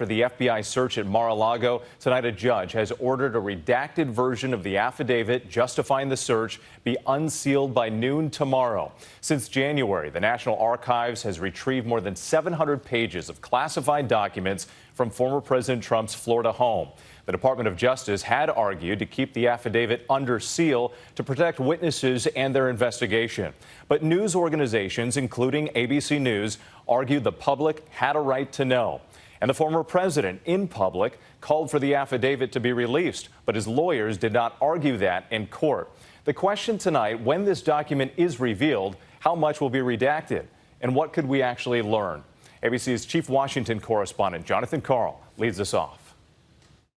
For the FBI search at Mar-a-Lago, tonight a judge has ordered a redacted version of the affidavit justifying the search be unsealed by noon tomorrow. Since January, the National Archives has retrieved more than 700 pages of classified documents from former President Trump's Florida home. The Department of Justice had argued to keep the affidavit under seal to protect witnesses and their investigation. But news organizations, including ABC News, argued the public had a right to know. And the former president, in public, called for the affidavit to be released, but his lawyers did not argue that in court. The question tonight, when this document is revealed, how much will be redacted? And what could we actually learn? ABC's chief Washington correspondent, Jonathan Karl, leads us off.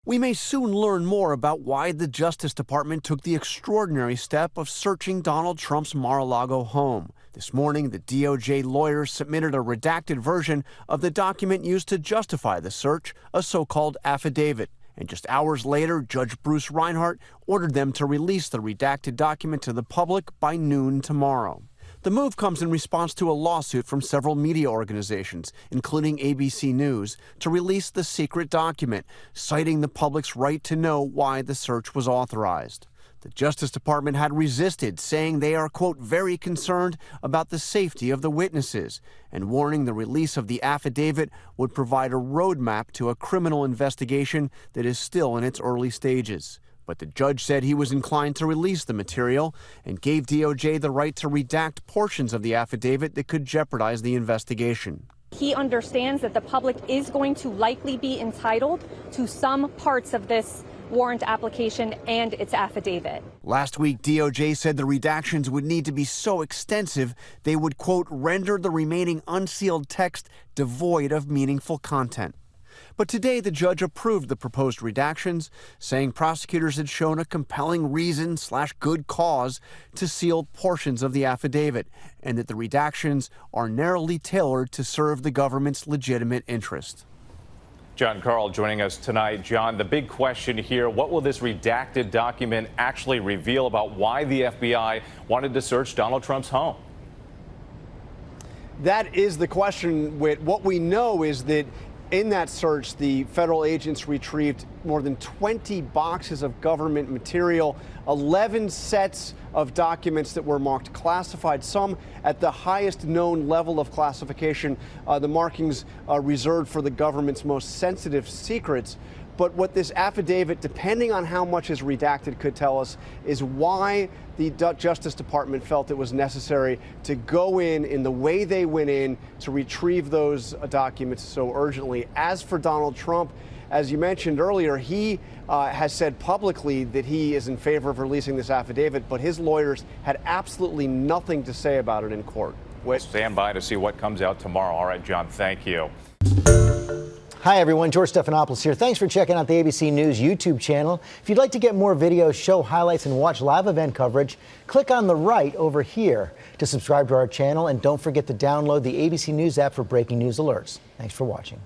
We may soon learn more about why the Justice Department took the extraordinary step of searching Donald Trump's Mar-a-Lago home. This morning, the DOJ lawyers submitted a redacted version of the document used to justify the search, a so-called affidavit. And just hours later, Judge Bruce Reinhart ordered them to release the redacted document to the public by noon tomorrow. The move comes in response to a lawsuit from several media organizations, including ABC News, to release the secret document, citing the public's right to know why the search was authorized. The Justice Department had resisted, saying they are, quote, very concerned about the safety of the witnesses, and warning the release of the affidavit would provide a roadmap to a criminal investigation that is still in its early stages. But the judge said he was inclined to release the material and gave DOJ the right to redact portions of the affidavit that could jeopardize the investigation. He understands that the public is going to likely be entitled to some parts of this warrant application and its affidavit. Last week, DOJ said the redactions would need to be so extensive they would, quote, render the remaining unsealed text devoid of meaningful content. But today, the judge approved the proposed redactions, saying prosecutors had shown a compelling reason/good cause to seal portions of the affidavit, and that the redactions are narrowly tailored to serve the government's legitimate interest. John Karl joining us tonight. John, the big question here, what will this redacted document actually reveal about why the FBI wanted to search Donald Trump's home? That is the question, Whit. What we know is that in that search, the federal agents retrieved more than 20 boxes of government material, 11 sets of documents that were marked classified, some at the highest known level of classification, the markings reserved for the government's most sensitive secrets. But what this affidavit, depending on how much is redacted, could tell us is why the Justice Department felt it was necessary to go in the way they went in to retrieve those documents so urgently. As for Donald Trump, as you mentioned earlier, he has said publicly that he is in favor of releasing this affidavit, but his lawyers had absolutely nothing to say about it in court. We'll stand by to see what comes out tomorrow. All right, John, thank you. Hi, everyone. George Stephanopoulos here. Thanks for checking out the ABC News YouTube channel. If you'd like to get more videos, show highlights, and watch live event coverage, click on the right over here to subscribe to our channel. And don't forget to download the ABC News app for breaking news alerts. Thanks for watching.